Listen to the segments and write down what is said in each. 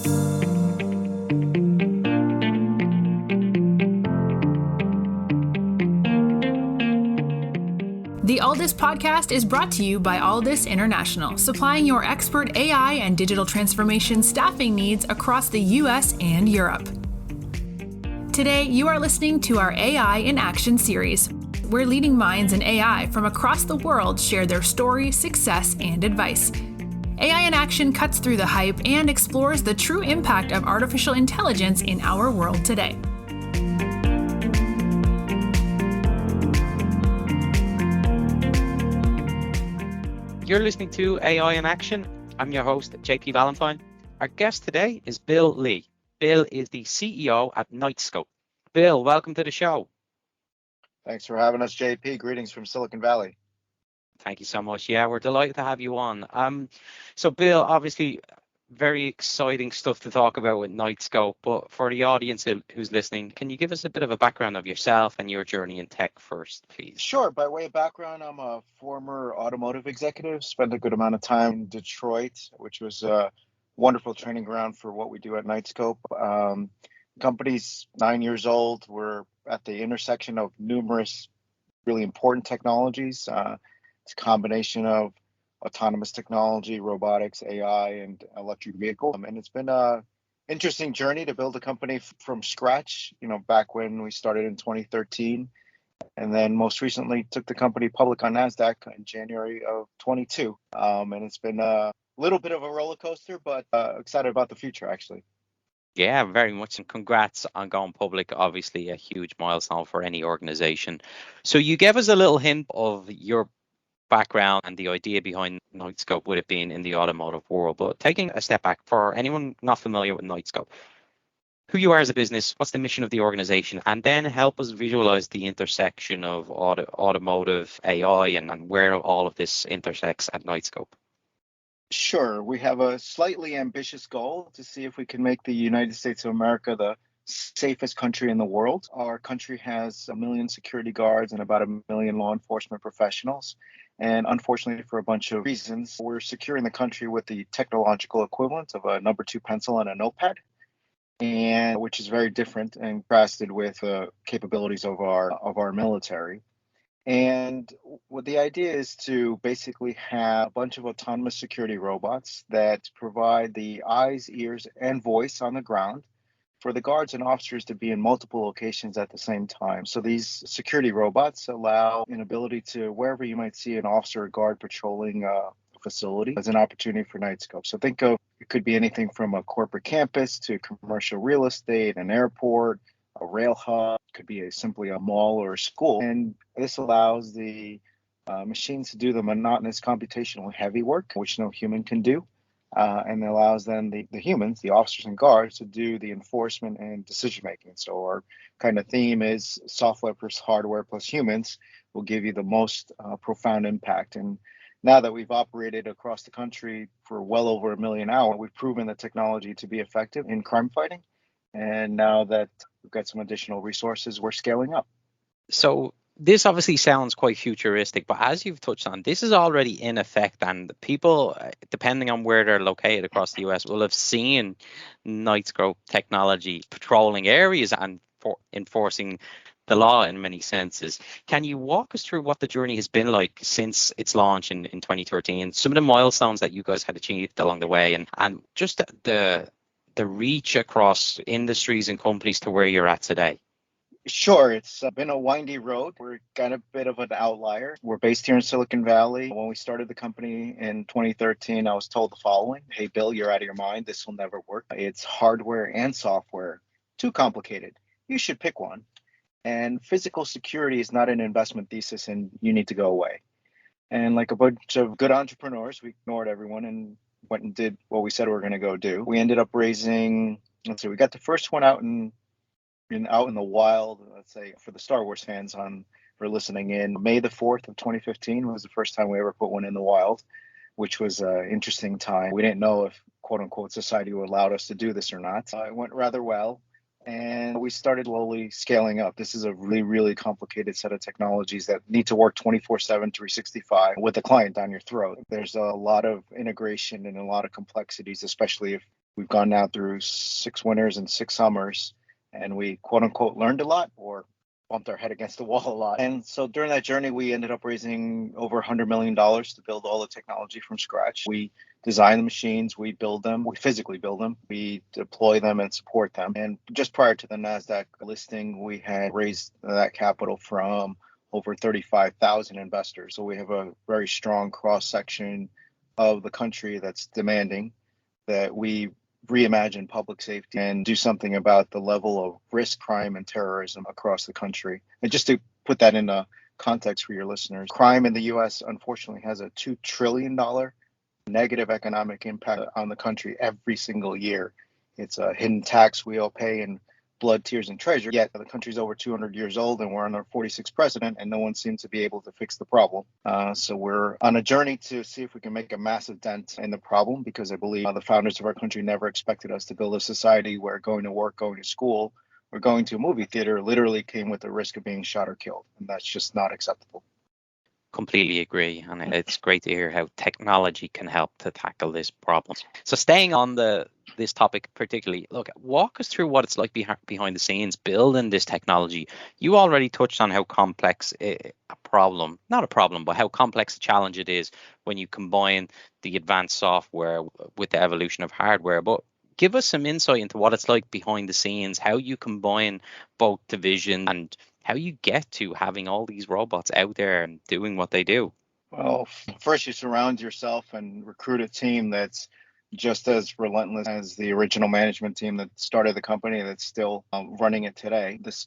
The Alldus podcast is brought to you by Alldus International, supplying your expert AI and digital transformation staffing needs across the US and Europe. Today, you are listening to our AI in Action series, where leading minds in AI from across the world share their story, success, and advice. AI in Action cuts through the hype and explores the true impact of artificial intelligence in our world today. You're listening to AI in Action. I'm your host, JP Valentine. Our guest today is Bill Li. Bill is the CEO at Knightscope. Bill, welcome to the show. Thanks for having us, JP. Greetings from Silicon Valley. Thank you so much. Yeah, we're delighted to have you on. So Bill, obviously, very exciting stuff to talk about with Knightscope, but for the audience who's listening, can you give us a bit of a background of yourself and your journey in tech first, please? Sure. By way of background, I'm a former automotive executive, spent a good amount of time in Detroit, which was a wonderful training ground for what we do at Knightscope. Company's 9 years old. We're at the intersection of numerous really important technologies. It's a combination of autonomous technology, robotics, AI, and electric vehicles. And it's been an interesting journey to build a company from scratch, back when we started in 2013. And then most recently took the company public on NASDAQ in January of 22. And it's been a little bit of a roller coaster, but excited about the future, actually. Yeah, very much. And congrats on going public. Obviously, a huge milestone for any organization. So you gave us a little hint of your background and the idea behind Knightscope would have been in the automotive world. But taking a step back, for anyone not familiar with Knightscope, who you are as a business, what's the mission of the organization, and then help us visualize the intersection of automotive AI and where all of this intersects at Knightscope. Sure. We have a slightly ambitious goal to see if we can make the United States of America the safest country in the world. Our country has 1 million security guards and about 1 million law enforcement professionals. And unfortunately, for a bunch of reasons, we're securing the country with the technological equivalent of a number 2 pencil and a notepad, and which is very different and contrasted with capabilities of our military. And what the idea is to basically have a bunch of autonomous security robots that provide the eyes, ears, and voice on the ground for the guards and officers to be in multiple locations at the same time. So these security robots allow an ability to, wherever you might see an officer or guard patrolling a facility, as an opportunity for Knightscope. So think of, it could be anything from a corporate campus to commercial real estate, an airport, a rail hub, could be simply a mall or a school. And this allows the machines to do the monotonous computational heavy work, which no human can do. And allows then the humans, the officers and guards, to do the enforcement and decision making. So our kind of theme is software plus hardware plus humans will give you the most profound impact. And now that we've operated across the country for well over 1 million hours, we've proven the technology to be effective in crime fighting. And now that we've got some additional resources, we're scaling up. So this obviously sounds quite futuristic, but as you've touched on, this is already in effect, and people, depending on where they're located across the US, will have seen Knightscope technology patrolling areas and enforcing the law in many senses. Can you walk us through what the journey has been like since its launch in 2013, some of the milestones that you guys had achieved along the way, and just the reach across industries and companies to where you're at today? Sure. It's been a windy road. We're kind of a bit of an outlier. We're based here in Silicon Valley. When we started the company in 2013, I was told the following: hey, Bill, you're out of your mind. This will never work. It's hardware and software. Too complicated. You should pick one. And physical security is not an investment thesis, and you need to go away. And like a bunch of good entrepreneurs, we ignored everyone and went and did what we said we were going to go do. We ended up raising, we got the first one out in the wild, let's say, for the Star Wars fans for listening in. May the 4th of 2015 was the first time we ever put one in the wild, which was an interesting time. We didn't know if, quote unquote, society would allow us to do this or not. It went rather well. And we started slowly scaling up. This is a really, really complicated set of technologies that need to work 24/7, 365 with the client down your throat. There's a lot of integration and a lot of complexities, especially if We've gone now through 6 winters and 6 summers, and we quote unquote learned a lot or bumped our head against the wall a lot. And so during that journey, we ended up raising over $100 million to build all the technology from scratch. We design the machines, we build them, we physically build them, we deploy them and support them. And just prior to the NASDAQ listing, we had raised that capital from over 35,000 investors. So we have a very strong cross section of the country that's demanding that we reimagine public safety and do something about the level of risk, crime, and terrorism across the country. And just to put that into context for your listeners, crime in the U.S. unfortunately has a $2 trillion negative economic impact on the country every single year. It's a hidden tax we all pay in blood, tears, and treasure. Yet the country's over 200 years old and we're on our 46th president and no one seems to be able to fix the problem. So we're on a journey to see if we can make a massive dent in the problem, because I believe the founders of our country never expected us to build a society where going to work, going to school, or going to a movie theater literally came with the risk of being shot or killed. And that's just not acceptable. Completely agree, and it's great to hear how technology can help to tackle this problem. So staying on this topic particularly, look, walk us through what it's like behind the scenes building this technology. You already touched on how complex not a problem, but how complex a challenge it is when you combine the advanced software with the evolution of hardware. But give us some insight into what it's like behind the scenes, how you combine both divisions, and how you get to having all these robots out there and doing what they do. Well, first you surround yourself and recruit a team that's just as relentless as the original management team that started the company that's still running it today. This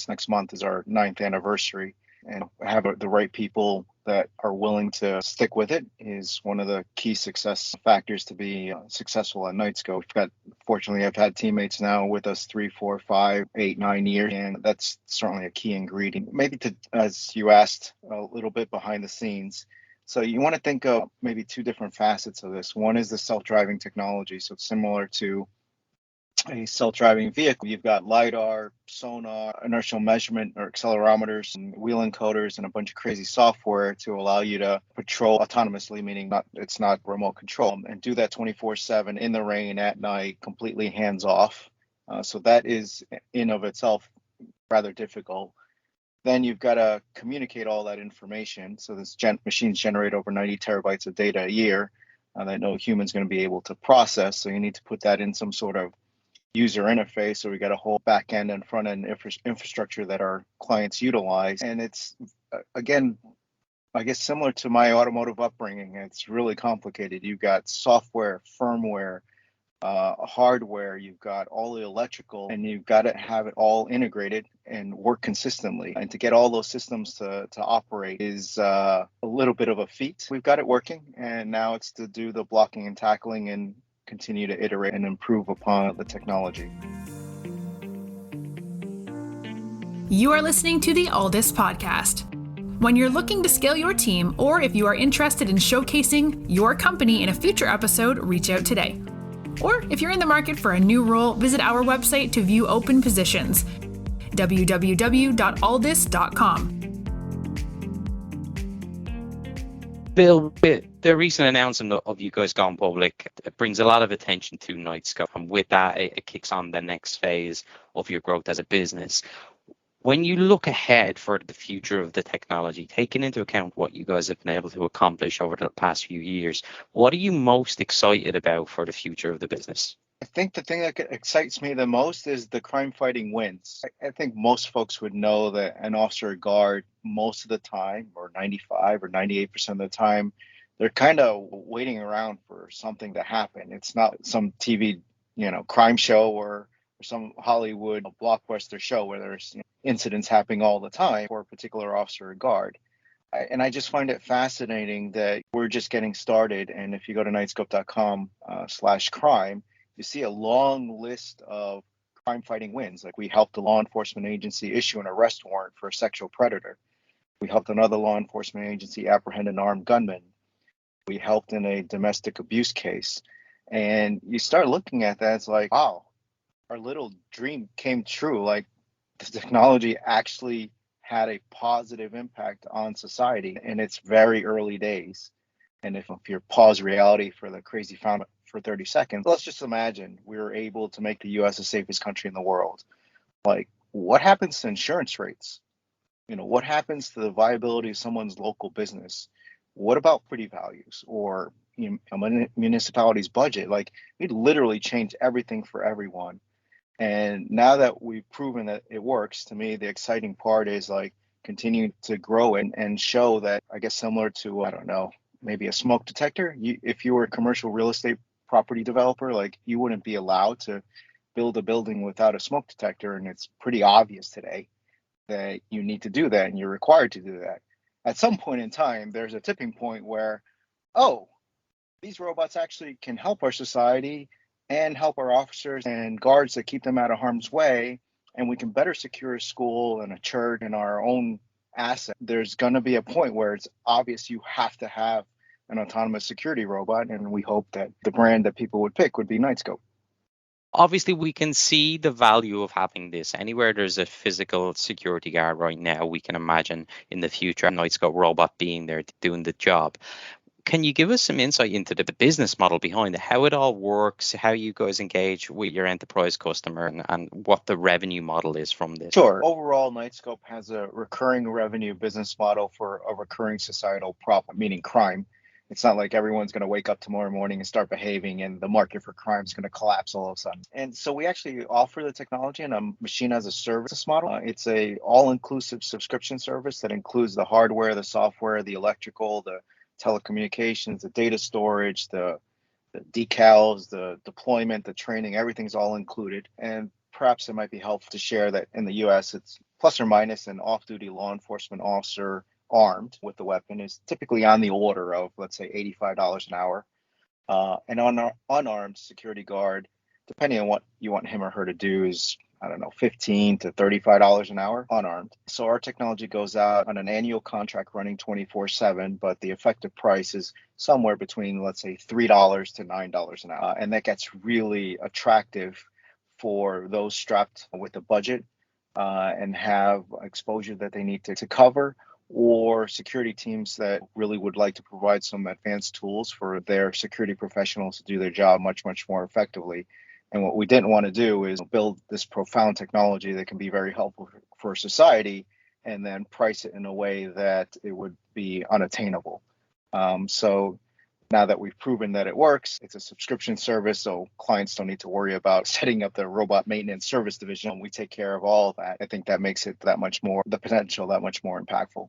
next month is our 9th anniversary, and have the right people that are willing to stick with it is one of the key success factors to be successful at Knightscope. Fortunately, I've had teammates now with us 3, 4, 5, 8, 9 years, and that's certainly a key ingredient. Maybe as you asked, a little bit behind the scenes. So you want to think of maybe two different facets of this. One is the self-driving technology. So it's similar to a self-driving vehicle. You've got LiDAR, sonar, inertial measurement or accelerometers, and wheel encoders, and a bunch of crazy software to allow you to patrol autonomously, meaning it's not remote control, and do that 24/7 in the rain, at night, completely hands off. So that is in of itself rather difficult. Then you've got to communicate all that information. So this machines generate over 90 terabytes of data a year that no human's going to be able to process. So you need to put that in some sort of user interface. So we got a whole back end and front end infrastructure that our clients utilize. And it's, again, I guess similar to my automotive upbringing, it's really complicated. You've got software, firmware, hardware, you've got all the electrical, and you've got to have it all integrated and work consistently. And to get all those systems to operate is a little bit of a feat. We've got it working, and now it's to do the blocking and tackling and continue to iterate and improve upon the technology. You are listening to the Alldus podcast. When you're looking to scale your team, or if you are interested in showcasing your company in a future episode, reach out today. Or if you're in the market for a new role, visit our website to view open positions, www.alldus.com. Bill, the recent announcement of you guys going public brings a lot of attention to Knightscope, and with that, it kicks on the next phase of your growth as a business. When you look ahead for the future of the technology, taking into account what you guys have been able to accomplish over the past few years, what are you most excited about for the future of the business? I think the thing that excites me the most is the crime fighting wins. I think most folks would know that an officer guard, most of the time, or 95 or 98% of the time, they're kind of waiting around for something to happen. It's not some TV, crime show or some Hollywood blockbuster show where there's incidents happening all the time for a particular officer or guard. And I just find it fascinating that we're just getting started. And if you go to knightscope.com/crime, you see a long list of crime fighting wins. Like, we helped a law enforcement agency issue an arrest warrant for a sexual predator. We helped another law enforcement agency apprehend an armed gunman. We helped in a domestic abuse case. And you start looking at that, it's like, wow, our little dream came true. Like, the technology actually had a positive impact on society in its very early days. And if you pause reality for the crazy for 30 seconds. Let's just imagine we were able to make the US the safest country in the world. Like, what happens to insurance rates? What happens to the viability of someone's local business? What about property values or a municipality's budget? Like, we'd literally change everything for everyone. And now that we've proven that it works, to me, the exciting part is like continue to grow and show that, I guess, similar to, I don't know, maybe a smoke detector. If you were a commercial real estate property developer, like you wouldn't be allowed to build a building without a smoke detector. And it's pretty obvious today that you need to do that and you're required to do that. At some point in time, there's a tipping point where, oh, these robots actually can help our society and help our officers and guards that keep them out of harm's way. And we can better secure a school and a church and our own asset. There's going to be a point where it's obvious you have to have an autonomous security robot. And we hope that the brand that people would pick would be Knightscope. Obviously, we can see the value of having this. Anywhere there's a physical security guard right now, we can imagine in the future a Knightscope robot being there doing the job. Can you give us some insight into the business model behind it, how it all works, how you guys engage with your enterprise customer, and what the revenue model is from this? Sure. Overall, Knightscope has a recurring revenue business model for a recurring societal problem, meaning crime. It's not like everyone's going to wake up tomorrow morning and start behaving and the market for crime is going to collapse all of a sudden. And so we actually offer the technology in a machine as a service model. It's a all-inclusive subscription service that includes the hardware, the software, the electrical, the telecommunications, the data storage, the decals, the deployment, the training, everything's all included. And perhaps it might be helpful to share that in the US, it's plus or minus an off-duty law enforcement officer armed with the weapon is typically on the order of, let's say, $85 an hour. And on an unarmed security guard, depending on what you want him or her to do, is, I don't know, $15 to $35 an hour unarmed. So our technology goes out on an annual contract running 24/7, but the effective price is somewhere between, let's say, $3 to $9 an hour. And that gets really attractive for those strapped with a budget and have exposure that they need to cover, or security teams that really would like to provide some advanced tools for their security professionals to do their job much, much more effectively. And what we didn't want to do is build this profound technology that can be very helpful for society and then price it in a way that it would be unattainable. So now that we've proven that it works, it's a subscription service, so clients don't need to worry about setting up the robot maintenance service division. We take care of all of that. I think that makes it that much more, the potential that much more impactful.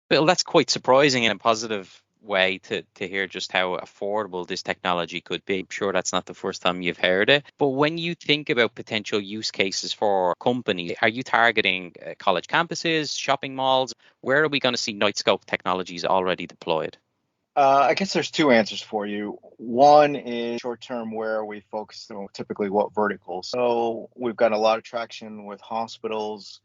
Well, that's quite surprising in a positive way to hear just how affordable this technology could be. I'm sure that's not the first time you've heard it. But when you think about potential use cases for companies, are you targeting college campuses, shopping malls? Where are we going to see Knightscope technologies already deployed? I guess there's two answers for you. One is short term, where we focus on typically what verticals. So we've got a lot of traction with hospitals,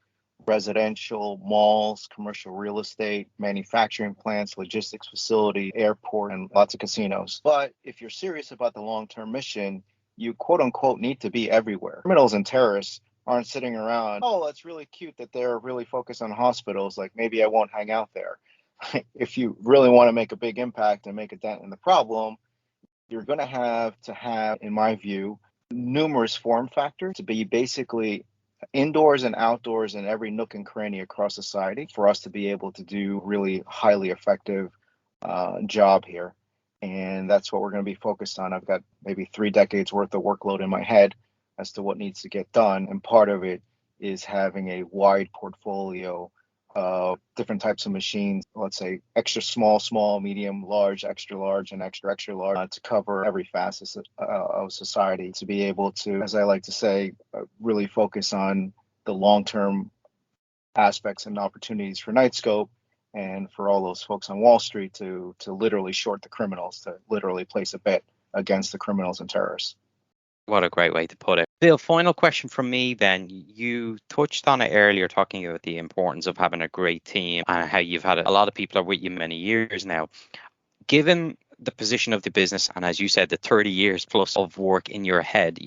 residential, malls, commercial real estate, manufacturing plants, logistics facility, airport, and lots of casinos. But if you're serious about the long-term mission, you quote unquote need to be everywhere. Criminals and terrorists aren't sitting around, oh, that's really cute that they're really focused on hospitals, like maybe I won't hang out there. If you really want to make a big impact and make a dent in the problem, you're going to have, in my view, numerous form factors to be basically indoors and outdoors in every nook and cranny across society for us to be able to do really highly effective job here. And that's what we're going to be focused on. I've got maybe 3 decades worth of workload in my head as to what needs to get done. And part of it is having a wide portfolio of different types of machines, let's say extra small, medium, large, extra large, and extra large, to cover every facet of society, to be able to, as I like to say, really focus on the long-term aspects and opportunities for Knightscope, and for all those folks on Wall Street to literally short the criminals, to literally place a bet against the criminals and terrorists. What a great way to put it. Bill, final question from me then. You touched on it earlier, talking about the importance of having a great team and how you've had a lot of people are with you many years now. Given the position of the business, and as you said, the 30 years plus of work in your head,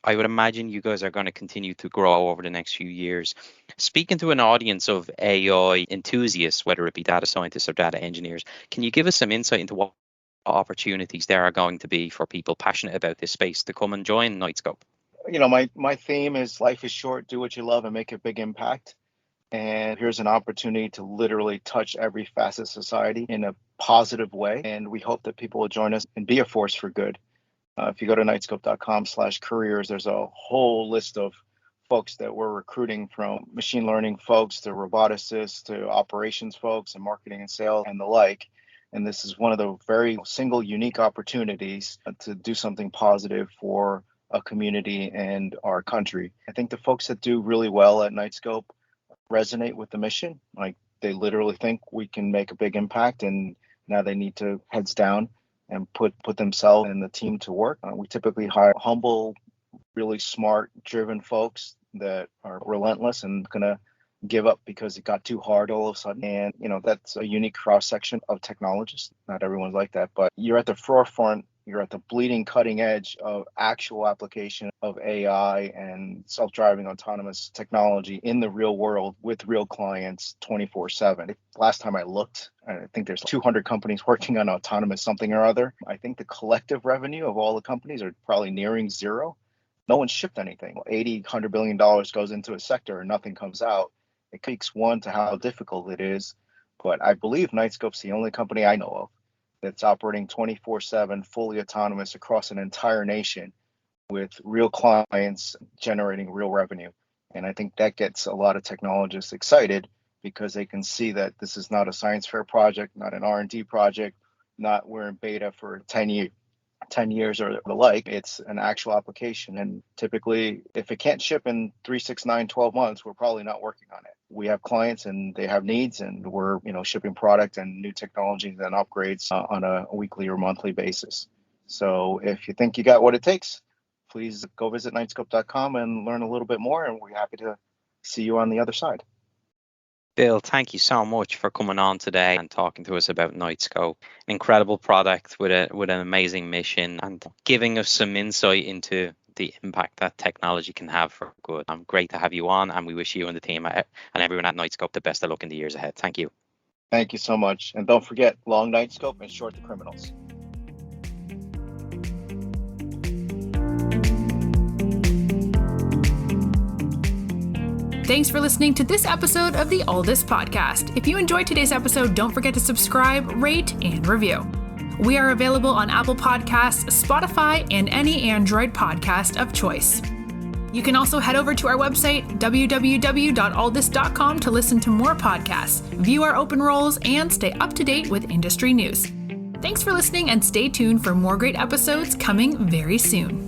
I would imagine you guys are going to continue to grow over the next few years. Speaking to an audience of AI enthusiasts, whether it be data scientists or data engineers, can you give us some insight into what opportunities there are going to be for people passionate about this space to come and join Knightscope? My theme is life is short, do what you love and make a big impact. And here's an opportunity to literally touch every facet of society in a positive way. And we hope that people will join us and be a force for good. If you go to knightscope.com/careers, there's a whole list of folks that we're recruiting, from machine learning folks to roboticists to operations folks and marketing and sales and the like. And this is one of the very single unique opportunities to do something positive for a community and our country. I think the folks that do really well at Knightscope resonate with the mission. Like, they literally think we can make a big impact, and now they need to heads down and put themselves and the team to work. We typically hire humble, really smart, driven folks that are relentless and gonna give up because it got too hard all of a sudden. And that's a unique cross section of technologists. Not everyone's like that, but you're at the forefront. You're at the bleeding cutting edge of actual application of AI and self-driving autonomous technology in the real world with real clients 24/7. Last time I looked, I think there's 200 companies working on autonomous something or other. I think the collective revenue of all the companies are probably nearing zero. No one's shipped anything. $80-100 billion goes into a sector and nothing comes out. It speaks, one, to how difficult it is. But I believe Knightscope's the only company I know of that's operating 24/7, fully autonomous across an entire nation with real clients generating real revenue. And I think that gets a lot of technologists excited, because they can see that this is not a science fair project, not an R&D project, not we're in beta for 10 years or the like. It's an actual application. And typically, if it can't ship in 3, 6, 9, 12 months, we're probably not working on it. We have clients and they have needs, and we're shipping product and new technologies and upgrades on a weekly or monthly basis. So if you think you got what it takes, please go visit knightscope.com and learn a little bit more, and we're happy to see you on the other side. Bill, thank you so much for coming on today and talking to us about Knightscope. Incredible product with an amazing mission, and giving us some insight into the impact that technology can have for good. Great to have you on, and we wish you and the team and everyone at Knightscope the best of luck in the years ahead. Thank you. Thank you so much. And don't forget, long Knightscope and short the criminals. Thanks for listening to this episode of the Alldus podcast. If you enjoyed today's episode, don't forget to subscribe, rate, and review. We are available on Apple Podcasts, Spotify, and any Android podcast of choice. You can also head over to our website, www.alldus.com, to listen to more podcasts, view our open roles, and stay up to date with industry news. Thanks for listening, and stay tuned for more great episodes coming very soon.